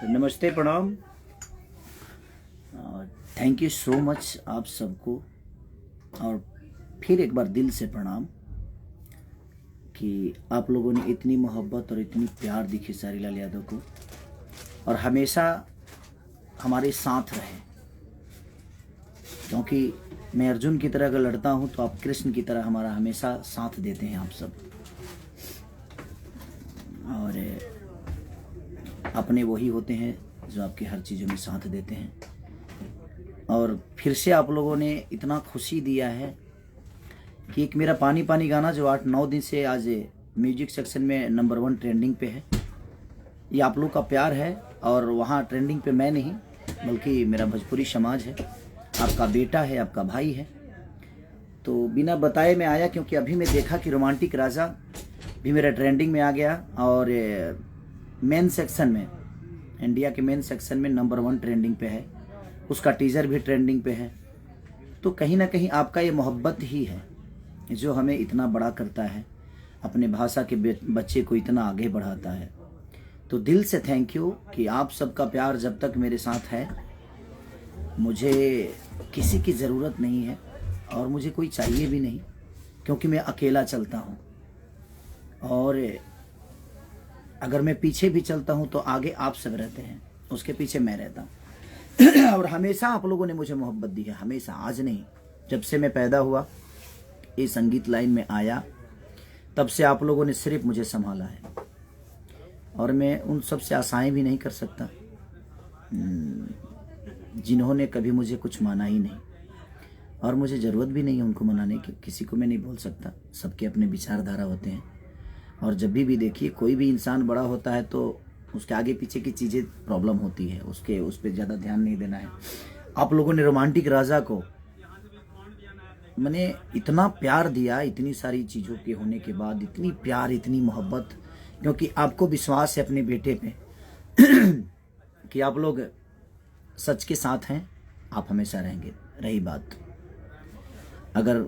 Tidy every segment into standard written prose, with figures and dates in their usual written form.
तो नमस्ते, प्रणाम। थैंक यू सो मच आप सबको, और फिर एक बार दिल से प्रणाम कि आप लोगों ने इतनी मोहब्बत और इतनी प्यार दी खेसारी लाल यादव को, और हमेशा हमारे साथ रहे। क्योंकि मैं अर्जुन की तरह अगर लड़ता हूँ तो आप कृष्ण की तरह हमारा हमेशा साथ देते हैं आप सब। और अपने वही होते हैं जो आपके हर चीज़ों में साथ देते हैं। और फिर से आप लोगों ने इतना खुशी दिया है कि एक मेरा पानी पानी गाना जो 8-9 दिन से आज म्यूजिक सेक्शन में नंबर 1 ट्रेंडिंग पे है, ये आप लोग का प्यार है। और वहाँ ट्रेंडिंग पे मैं नहीं बल्कि मेरा भोजपुरी समाज है, आपका बेटा है, आपका भाई है। तो बिना बताए मैं आया क्योंकि अभी मैं देखा कि रोमांटिक राजा भी मेरा ट्रेंडिंग में आ गया, और मेन सेक्शन में, इंडिया के मेन सेक्शन में नंबर 1 ट्रेंडिंग पे है, उसका टीज़र भी ट्रेंडिंग पे है। तो कहीं ना कहीं आपका ये मोहब्बत ही है जो हमें इतना बड़ा करता है, अपने भाषा के बच्चे को इतना आगे बढ़ाता है। तो दिल से थैंक यू कि आप सबका प्यार जब तक मेरे साथ है, मुझे किसी की ज़रूरत नहीं है और मुझे कोई चाहिए भी नहीं, क्योंकि मैं अकेला चलता हूँ। और अगर मैं पीछे भी चलता हूँ तो आगे आप सब रहते हैं, उसके पीछे मैं रहता हूँ। और हमेशा आप लोगों ने मुझे मोहब्बत दी है, हमेशा, आज नहीं, जब से मैं पैदा हुआ ये संगीत लाइन में आया तब से आप लोगों ने सिर्फ मुझे संभाला है। और मैं उन सब से आशाएं भी नहीं कर सकता जिन्होंने कभी मुझे कुछ माना ही नहीं, और मुझे ज़रूरत भी नहीं है उनको मनाने की। किसी को मैं नहीं बोल सकता, सबके अपने विचारधारा होते हैं। और जब भी देखिए कोई भी इंसान बड़ा होता है तो उसके आगे पीछे की चीज़ें प्रॉब्लम होती है, उस पर ज़्यादा ध्यान नहीं देना है। आप लोगों ने रोमांटिक राजा को मैंने इतना प्यार दिया, इतनी सारी चीज़ों के होने के बाद इतनी प्यार, इतनी मोहब्बत, क्योंकि आपको विश्वास है अपने बेटे पे कि आप लोग सच के साथ हैं, आप हमेशा रहेंगे। रही बात अगर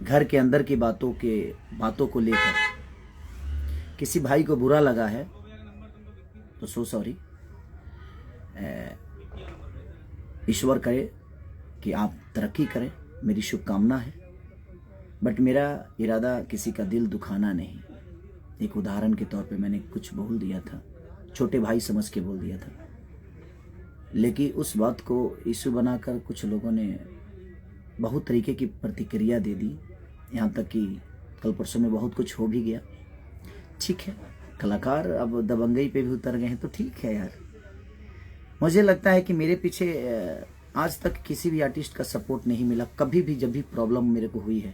घर के अंदर की बातों को लेकर किसी भाई को बुरा लगा है तो सो सॉरी। ईश्वर करे कि आप तरक्की करें, मेरी शुभकामना है। बट मेरा इरादा किसी का दिल दुखाना नहीं। एक उदाहरण के तौर पे मैंने कुछ बोल दिया था, छोटे भाई समझ के बोल दिया था, लेकिन उस बात को इशू बनाकर कुछ लोगों ने बहुत तरीके की प्रतिक्रिया दे दी। यहाँ तक कि कल परसों में बहुत कुछ हो भी गया। ठीक है, कलाकार अब दबंगई पे भी उतर गए हैं तो ठीक है यार। मुझे लगता है कि मेरे पीछे आज तक किसी भी आर्टिस्ट का सपोर्ट नहीं मिला कभी भी। जब भी प्रॉब्लम मेरे को हुई है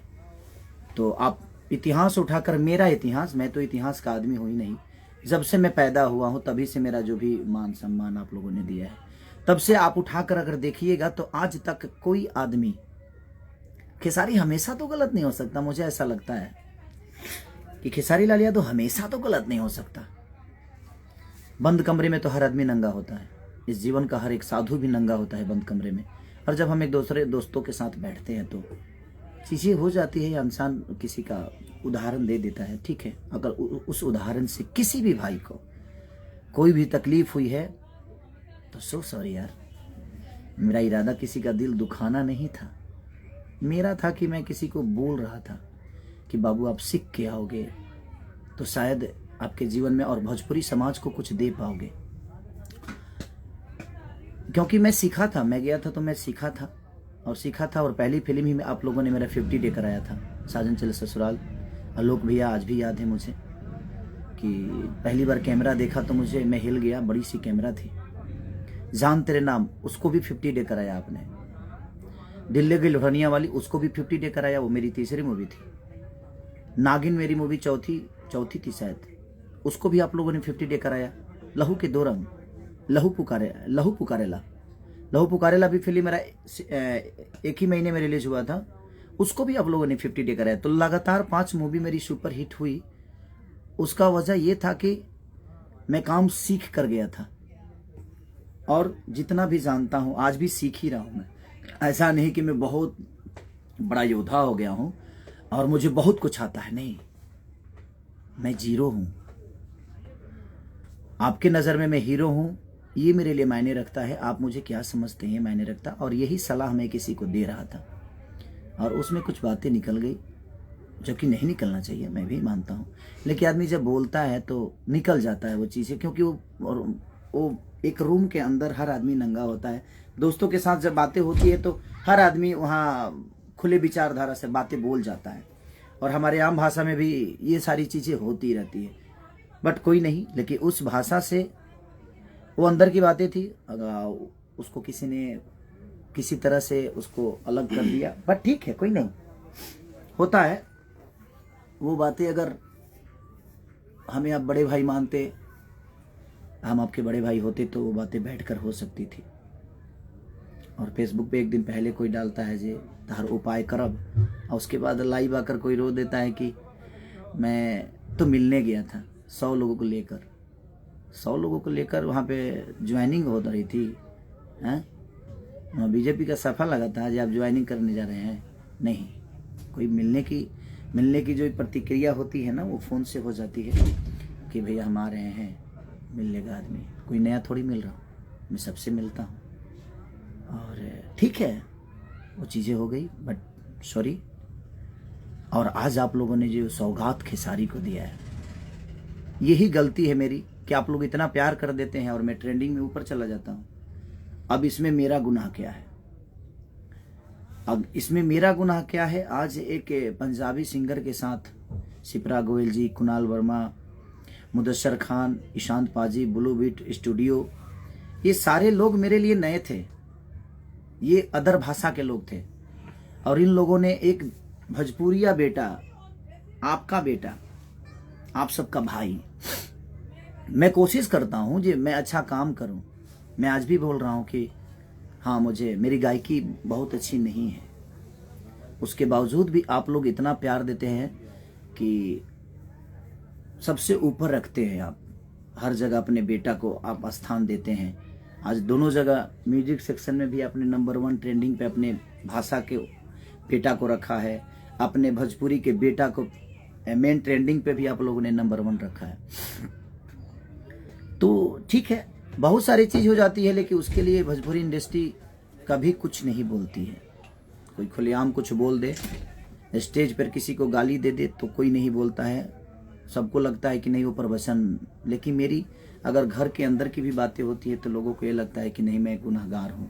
तो आप इतिहास उठाकर, मेरा इतिहास, मैं तो इतिहास का आदमी हूँ ही नहीं। जब से मैं पैदा हुआ हूँ तभी से मेरा जो भी मान सम्मान आप लोगों ने दिया है, तब से आप उठाकर अगर देखिएगा तो आज तक कोई आदमी, खेसारी हमेशा तो गलत नहीं हो सकता। मुझे ऐसा लगता है कि खेसारी लाल यादव हमेशा तो गलत नहीं हो सकता। बंद कमरे में तो हर आदमी नंगा होता है, इस जीवन का हर एक साधु भी नंगा होता है बंद कमरे में। और जब हम एक दूसरे दोस्तों के साथ बैठते हैं तो चीज़ें हो जाती है, या इंसान किसी का उदाहरण दे देता है। ठीक है, अगर उस उदाहरण से किसी भी भाई को कोई भी तकलीफ हुई है तो सो सॉरी यार। मेरा इरादा किसी का दिल दुखाना नहीं था। मेरा था कि मैं किसी को बोल रहा था कि बाबू आप सीख के आओगे तो शायद आपके जीवन में और भोजपुरी समाज को कुछ दे पाओगे। क्योंकि मैं सीखा था, मैं गया था तो मैं सीखा था और सीखा था। और पहली फिल्म ही में आप लोगों ने मेरा 50 डे कराया था, साजन चले ससुराल। आलोक भैया आज भी याद है मुझे कि पहली बार कैमरा देखा तो मैं हिल गया। बड़ी सी कैमरा थी। जान तेरे नाम, उसको भी 50 डे कराया आपने। दिल्ली की लोहनिया वाली, उसको भी 50 डे कराया, वो मेरी तीसरी मूवी थी। नागिन मेरी मूवी चौथी थी शायद, उसको भी आप लोगों ने 50 डे कराया। लहू के 2 रंग, लहू पुकारेला भी फिल्म मेरा एक ही महीने में रिलीज हुआ था, उसको भी आप लोगों ने 50 डे कराया। तो लगातार 5 मूवी मेरी सुपर हिट हुई। उसका वजह यह था कि मैं काम सीख कर गया था, और जितना भी जानता हूँ आज भी सीख ही रहा हूँ मैं। ऐसा नहीं कि मैं बहुत बड़ा योद्धा हो गया हूँ और मुझे बहुत कुछ आता है, नहीं, मैं जीरो हूँ। आपके नज़र में मैं हीरो हूँ, ये मेरे लिए मायने रखता है। आप मुझे क्या समझते हैं मायने रखता। और यही सलाह मैं किसी को दे रहा था और उसमें कुछ बातें निकल गई जो कि नहीं निकलना चाहिए, मैं भी मानता हूँ। लेकिन आदमी जब बोलता है तो निकल जाता है वो चीज़ें, क्योंकि वो एक रूम के अंदर हर आदमी नंगा होता है। दोस्तों के साथ जब बातें होती है तो हर आदमी वहाँ खुले विचारधारा से बातें बोल जाता है, और हमारे आम भाषा में भी ये सारी चीज़ें होती रहती है। बट कोई नहीं, लेकिन उस भाषा से वो अंदर की बातें थी, उसको किसी ने किसी तरह से उसको अलग कर दिया। बट ठीक है, कोई नहीं, होता है वो बातें। अगर हमें आप बड़े भाई मानते, हम आपके बड़े भाई होते, तो वो बातें बैठकर हो सकती थी। और फेसबुक पे एक दिन पहले कोई डालता है जे तार उपाय करब, और उसके बाद लाइव आकर कोई रो देता है कि मैं तो मिलने गया था 100 लोगों को लेकर। 100 लोगों को लेकर वहाँ पे ज्वाइनिंग हो रही थी हैं। बीजेपी का सफा लगा था जो आप ज्वाइनिंग करने जा रहे हैं। नहीं, कोई मिलने की जो प्रतिक्रिया होती है ना, वो फ़ोन से हो जाती है कि भैया हम आ रहे हैं, मिल लेगा आदमी। कोई नया थोड़ी मिल रहा हूँ, मैं सबसे मिलता हूँ। और ठीक है, वो चीज़ें हो गई, बट सॉरी। और आज आप लोगों ने जो सौगात खेसारी को दिया है, यही गलती है मेरी कि आप लोग इतना प्यार कर देते हैं और मैं ट्रेंडिंग में ऊपर चला जाता हूँ। अब इसमें मेरा गुनाह क्या है? अब इसमें मेरा गुनाह क्या है? आज एक पंजाबी सिंगर के साथ शिप्रा गोयल जी, कुणाल वर्मा, मुदस्सर खान, ईशांत पाजी, ब्लू बीट स्टूडियो, ये सारे लोग मेरे लिए नए थे। ये अदर भाषा के लोग थे, और इन लोगों ने एक भोजपुरिया बेटा, आपका बेटा, आप सबका भाई, मैं कोशिश करता हूँ कि मैं अच्छा काम करूँ। मैं आज भी बोल रहा हूँ कि हाँ, मेरी गायकी बहुत अच्छी नहीं है, उसके बावजूद भी आप लोग इतना प्यार देते हैं कि सबसे ऊपर रखते हैं। आप हर जगह अपने बेटा को आप स्थान देते हैं। आज दोनों जगह म्यूजिक सेक्शन में भी आपने नंबर 1 ट्रेंडिंग पे अपने भाषा के बेटा को रखा है, अपने भोजपुरी के बेटा को मेन ट्रेंडिंग पे भी आप लोगों ने नंबर 1 रखा है। तो ठीक है, बहुत सारी चीज़ हो जाती है, लेकिन उसके लिए भोजपुरी इंडस्ट्री कभी कुछ नहीं बोलती है। कोई खुलेआम कुछ बोल दे, स्टेज पर किसी को गाली दे दे तो कोई नहीं बोलता है, सबको लगता है कि नहीं वो प्रवचन। लेकिन मेरी अगर घर के अंदर की भी बातें होती है तो लोगों को ये लगता है कि नहीं, मैं गुनहगार हूँ,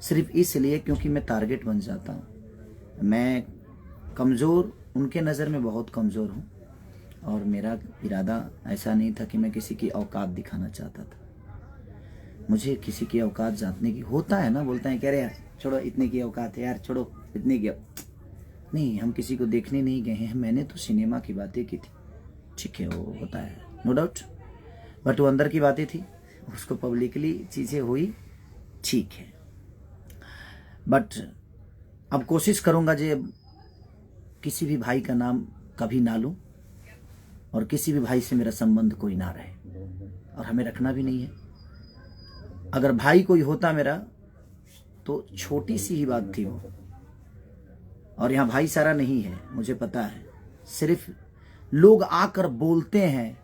सिर्फ इसलिए क्योंकि मैं टारगेट बन जाता हूँ। मैं कमज़ोर, उनके नज़र में बहुत कमज़ोर हूँ, और मेरा इरादा ऐसा नहीं था कि मैं किसी की औकात दिखाना चाहता था। मुझे किसी की औकात जानने की होता है ना, बोलते हैं कह रहे यार छोड़ो, इतने की औकात है यार, छोड़ो इतने की। नहीं, हम किसी को देखने नहीं गए हैं, मैंने तो सिनेमा की बातें की थी। ठीक है, वो होता है, नो डाउट, बट वो अंदर की बातें थी, उसको पब्लिकली चीज़ें हुई, ठीक है। बट अब कोशिश करूँगा जे किसी भी भाई का नाम कभी ना लूँ, और किसी भी भाई से मेरा संबंध कोई ना रहे, और हमें रखना भी नहीं है। अगर भाई कोई होता मेरा तो छोटी सी ही बात थी वो, और यहाँ भाई सारा नहीं है, मुझे पता है। सिर्फ लोग आकर बोलते हैं,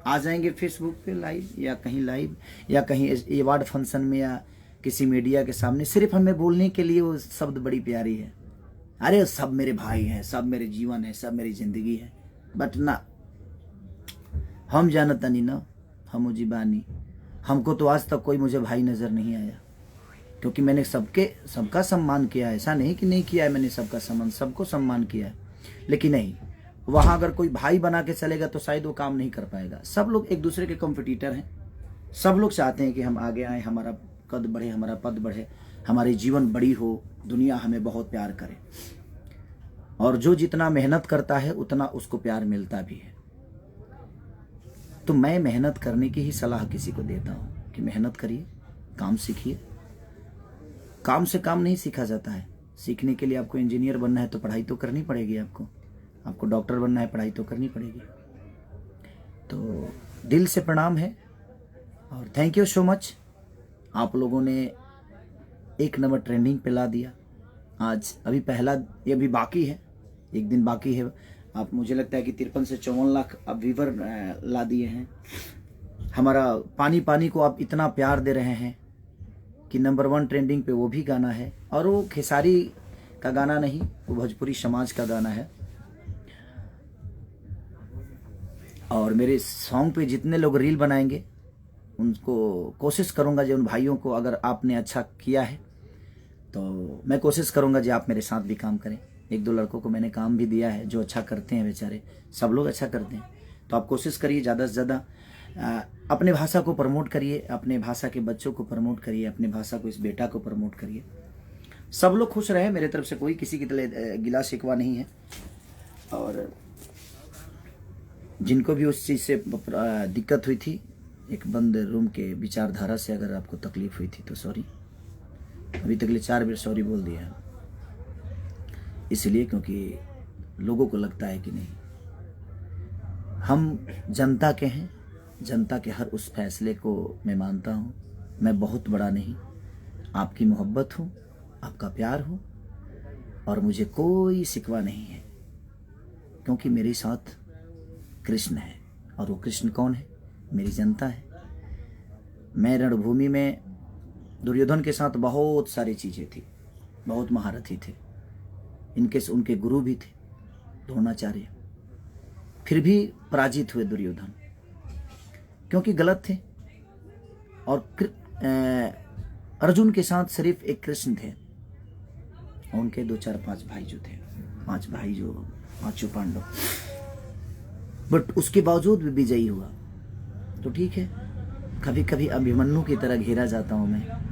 आ जाएंगे फेसबुक पे लाइव या कहीं लाइव या कहीं अवार्ड फंक्शन में या किसी मीडिया के सामने, सिर्फ हमें बोलने के लिए वो शब्द बड़ी प्यारी है। अरे सब मेरे भाई हैं, सब मेरे जीवन है, सब मेरी जिंदगी है। बट ना, हम जानता नहीं ना, हम जीवानी, हमको तो आज तक कोई मुझे भाई नज़र नहीं आया, क्योंकि मैंने सबका सम्मान किया है। ऐसा नहीं कि नहीं किया है, मैंने सबको सम्मान किया है। लेकिन नहीं, वहाँ अगर कोई भाई बना के चलेगा तो शायद वो काम नहीं कर पाएगा। सब लोग एक दूसरे के कॉम्पिटिटर हैं, सब लोग चाहते हैं कि हम आगे आए, हमारा कद बढ़े, हमारा पद बढ़े, हमारी जीवन बड़ी हो, दुनिया हमें बहुत प्यार करे। और जो जितना मेहनत करता है उतना उसको प्यार मिलता भी है। तो मैं मेहनत करने की ही सलाह किसी को देता हूँ कि मेहनत करिए, काम सीखिए। काम से काम नहीं सीखा जाता है। सीखने के लिए आपको इंजीनियर बनना है तो पढ़ाई तो करनी पड़ेगी, आपको डॉक्टर बनना है, पढ़ाई तो करनी पड़ेगी। तो दिल से प्रणाम है, और थैंक यू सो मच। आप लोगों ने 1 नंबर ट्रेंडिंग पे ला दिया। आज अभी पहला, ये अभी बाकी है, 1 दिन बाकी है। आप, मुझे लगता है कि 53 से 54 लाख अब व्यूवर ला दिए हैं। हमारा पानी पानी को आप इतना प्यार दे रहे हैं कि नंबर 1 ट्रेंडिंग पे वो भी गाना है, और वो खेसारी का गाना नहीं, वो भोजपुरी समाज का गाना है। और मेरे सॉन्ग पे जितने लोग रील बनाएंगे उनको कोशिश करूंगा जो उन भाइयों को, अगर आपने अच्छा किया है तो मैं कोशिश करूंगा जी आप मेरे साथ भी काम करें। 1-2 लड़कों को मैंने काम भी दिया है जो अच्छा करते हैं, बेचारे सब लोग अच्छा करते हैं। तो आप कोशिश करिए ज़्यादा से ज़्यादा अपने भाषा को प्रमोट करिए, अपने भाषा के बच्चों को प्रमोट करिए, अपने भाषा को, इस बेटा को प्रमोट करिए। सब लोग खुश रहे, मेरे तरफ से कोई किसी की तरह गिला शिकवा नहीं है। और जिनको भी उस चीज़ से दिक्कत हुई थी, एक बंद रूम के विचारधारा से अगर आपको तकलीफ हुई थी तो सॉरी। अभी तक 4 बार सॉरी बोल दिया है, इसलिए क्योंकि लोगों को लगता है कि नहीं, हम जनता के हैं, जनता के हर उस फैसले को मैं मानता हूँ। मैं बहुत बड़ा नहीं, आपकी मोहब्बत हूँ, आपका प्यार हूँ, और मुझे कोई शिकवा नहीं है, क्योंकि मेरे साथ कृष्ण है। और वो कृष्ण कौन है? मेरी जनता है। मैं रणभूमि में दुर्योधन के साथ बहुत सारी चीज़ें थी, बहुत महारथी थे, उनके गुरु भी थे द्रोणाचार्य, फिर भी पराजित हुए दुर्योधन, क्योंकि गलत थे। और अर्जुन के साथ सिर्फ एक कृष्ण थे, और उनके 2, 4, 5 भाई जो थे, 5 भाई जो 5 पांडव, बट उसके बावजूद भी विजयी हुआ। तो ठीक है, कभी कभी अभिमन्यु की तरह घेरा जाता हूँ मैं।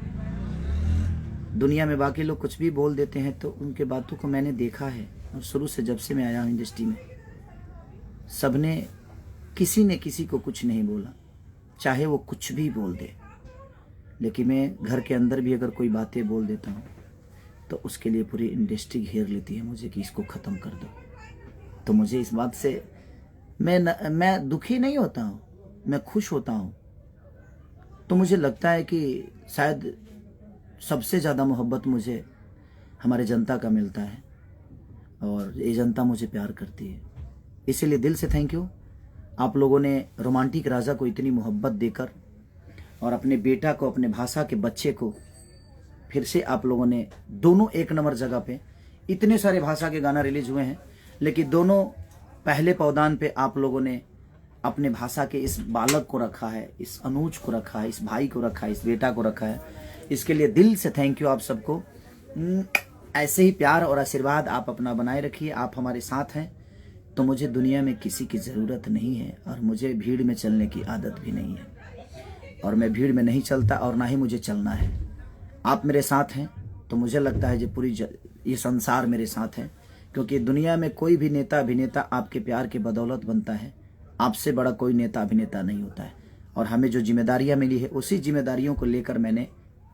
दुनिया में बाकी लोग कुछ भी बोल देते हैं, तो उनके बातों को मैंने देखा है, और शुरू से जब से मैं आया हूँ इंडस्ट्री में, सबने, किसी ने किसी को कुछ नहीं बोला, चाहे वो कुछ भी बोल दे। लेकिन मैं घर के अंदर भी अगर कोई बातें बोल देता हूँ तो उसके लिए पूरी इंडस्ट्री घेर लेती है मुझे कि इसको ख़त्म कर दो। तो मुझे इस बात से मैं दुखी नहीं होता हूँ, मैं खुश होता हूँ। तो मुझे लगता है कि शायद सबसे ज़्यादा मोहब्बत मुझे हमारे जनता का मिलता है, और ये जनता मुझे प्यार करती है। इसीलिए दिल से थैंक यू। आप लोगों ने रोमांटिक राजा को इतनी मोहब्बत देकर, और अपने बेटा को, अपने भाषा के बच्चे को, फिर से आप लोगों ने दोनों 1 नंबर जगह पे, इतने सारे भाषा के गाना रिलीज हुए हैं, लेकिन दोनों पहले पौदान पे आप लोगों ने अपने भाषा के इस बालक को रखा है, इस अनुज को रखा है, इस भाई को रखा है, इस बेटा को रखा है। इसके लिए दिल से थैंक यू आप सबको। ऐसे ही प्यार और आशीर्वाद आप अपना बनाए रखिए। आप हमारे साथ हैं तो मुझे दुनिया में किसी की ज़रूरत नहीं है, और मुझे भीड़ में चलने की आदत भी नहीं है, और मैं भीड़ में नहीं चलता, और ना ही मुझे चलना है। आप मेरे साथ हैं तो मुझे लगता है जो ये संसार मेरे साथ है, क्योंकि दुनिया में कोई भी नेता अभिनेता आपके प्यार के बदौलत बनता है। आपसे बड़ा कोई नेता अभिनेता नहीं होता है। और हमें जो जिम्मेदारियां मिली है, उसी जिम्मेदारियों को लेकर मैंने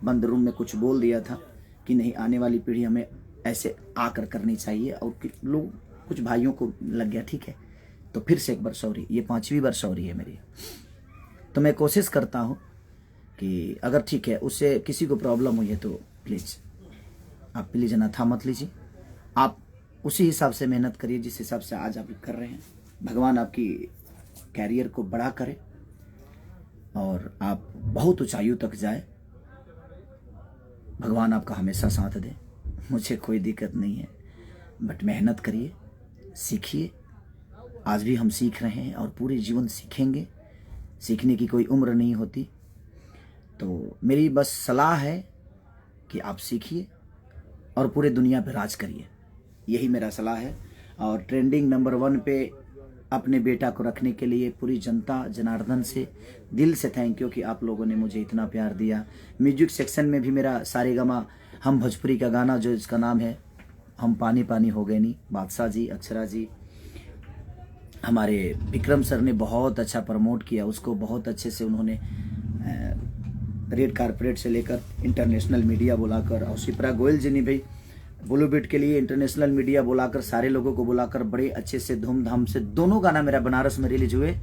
बंद रूम में कुछ बोल दिया था कि नहीं, आने वाली पीढ़ी हमें ऐसे आकर करनी चाहिए, और लोग, कुछ भाइयों को लग गया, ठीक है, तो फिर से एक बार सॉरी। ये 5वीं बार सॉरी है मेरी। तो मैं कोशिश करता हूँ कि अगर ठीक है, उससे किसी को प्रॉब्लम हुई है तो प्लीज़ आप प्लीज़ अनाथा मत लीजिए। आप उसी हिसाब से मेहनत करिए जिस हिसाब से आज आप कर रहे हैं। भगवान आपकी कैरियर को बड़ा करे और आप बहुत ऊंचाइयों तक जाए। भगवान आपका हमेशा साथ दे। मुझे कोई दिक्कत नहीं है, बट मेहनत करिए, सीखिए। आज भी हम सीख रहे हैं और पूरे जीवन सीखेंगे। सीखने की कोई उम्र नहीं होती। तो मेरी बस सलाह है कि आप सीखिए और पूरे दुनिया पे राज करिए, यही मेरा सलाह है। और ट्रेंडिंग नंबर 1 पे अपने बेटा को रखने के लिए पूरी जनता जनार्दन से दिल से थैंक यू कि आप लोगों ने मुझे इतना प्यार दिया। म्यूजिक सेक्शन में भी मेरा सारेगामा हम भोजपुरी का गाना जो इसका नाम है हम पानी पानी हो गए नी, बादशाह जी, अक्षरा जी, हमारे विक्रम सर ने बहुत अच्छा प्रमोट किया उसको। बहुत अच्छे से उन्होंने रेड कारपेट से लेकर इंटरनेशनल मीडिया बुलाकर, और शिप्रा गोयल जी ने भी बॉलीवुड के लिए इंटरनेशनल मीडिया बुलाकर, सारे लोगों को बुलाकर बड़े अच्छे से धूमधाम से दोनों गाना मेरा बनारस में रिलीज हुए।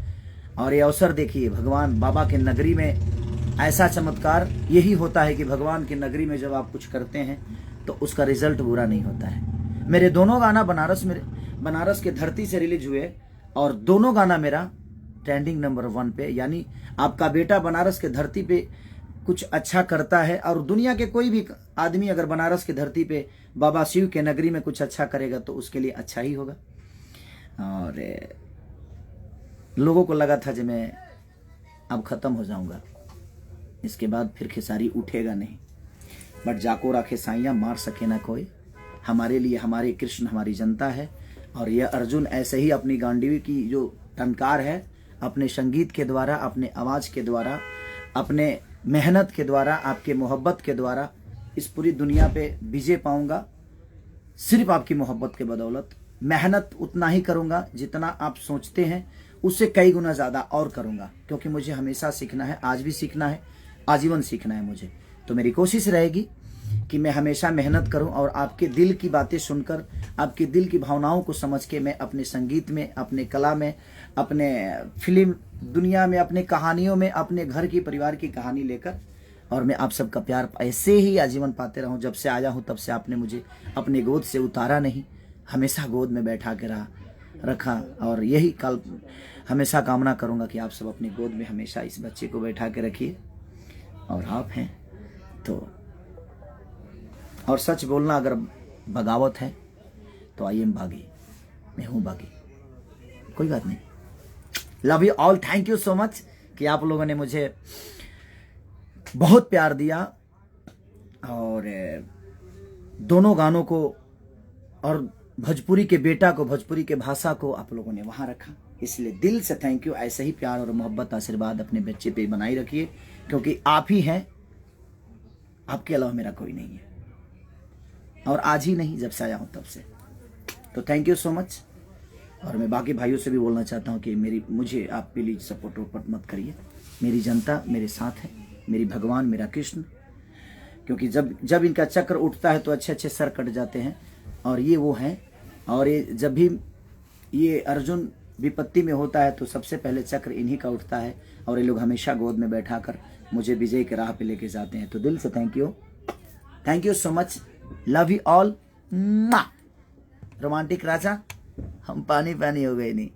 और ये अवसर देखिए, भगवान बाबा के नगरी में ऐसा चमत्कार यही होता है कि भगवान की नगरी में जब आप कुछ करते हैं तो उसका रिजल्ट बुरा नहीं होता है। मेरे दोनों गाना बनारस के धरती से रिलीज हुए और दोनों गाना मेरा ट्रेंडिंग नंबर 1 पे, यानी आपका बेटा बनारस के धरती पे कुछ अच्छा करता है, और दुनिया के कोई भी आदमी अगर बनारस की धरती पे बाबा शिव के नगरी में कुछ अच्छा करेगा तो उसके लिए अच्छा ही होगा। और लोगों को लगा था कि मैं अब ख़त्म हो जाऊंगा, इसके बाद फिर खेसारी उठेगा नहीं, बट जाको राखे साइयाँ मार सके ना कोई। हमारे लिए हमारे कृष्ण हमारी जनता है, और यह अर्जुन ऐसे ही अपनी गांडीवी की जो टंकार है, अपने संगीत के द्वारा, अपने आवाज़ के द्वारा, अपने मेहनत के द्वारा, आपके मोहब्बत के द्वारा इस पूरी दुनिया पे विजय पाऊंगा। सिर्फ आपकी मोहब्बत के बदौलत मेहनत उतना ही करूंगा जितना आप सोचते हैं, उससे कई गुना ज़्यादा और करूंगा, क्योंकि मुझे हमेशा सीखना है, आज भी सीखना है, आजीवन सीखना है मुझे। तो मेरी कोशिश रहेगी कि मैं हमेशा मेहनत करूं, और आपके दिल की बातें सुनकर, आपके दिल की भावनाओं को समझ के मैं अपने संगीत में, अपने कला में, अपने फिल्म दुनिया में, अपने कहानियों में, अपने घर की परिवार की कहानी लेकर, और मैं आप सबका प्यार ऐसे ही आजीवन पाते रहूं। जब से आया हूं तब से आपने मुझे अपने गोद से उतारा नहीं, हमेशा गोद में बैठा के रखा, और यही कल हमेशा कामना करूंगा कि आप सब अपनी गोद में हमेशा इस बच्चे को बैठा के रखिए। और आप हैं तो, और सच बोलना अगर बगावत है तो आई एम बागी, मैं हूँ बागी, कोई बात नहीं। Love you all, thank you so much कि आप लोगों ने मुझे बहुत प्यार दिया, और दोनों गानों को और भोजपुरी के बेटा को, भोजपुरी के भाषा को आप लोगों ने वहाँ रखा, इसलिए दिल से थैंक यू। ऐसे ही प्यार और मोहब्बत, आशीर्वाद अपने बच्चे पे बनाई रखिए, क्योंकि आप ही हैं, आपके अलावा मेरा कोई नहीं है, और आज ही नहीं, जब से आया हूँ तब से। तो थैंक यू सो मच। और मैं बाकी भाइयों से भी बोलना चाहता हूँ कि मुझे आप प्लीज सपोर्ट वोपोर्ट मत करिए। मेरी जनता मेरे साथ है, मेरी भगवान, मेरा कृष्ण, क्योंकि जब इनका चक्र उठता है तो अच्छे अच्छे सर कट जाते हैं, और ये वो हैं। और ये जब भी ये अर्जुन विपत्ति में होता है तो सबसे पहले चक्र इन्हीं का उठता है, और ये लोग हमेशा गोद में बैठाकर मुझे विजय के राह पे लेके जाते हैं। तो दिल से thank you so much, love you all. Romantic Raja, हम पानी पानी हो गए नहीं।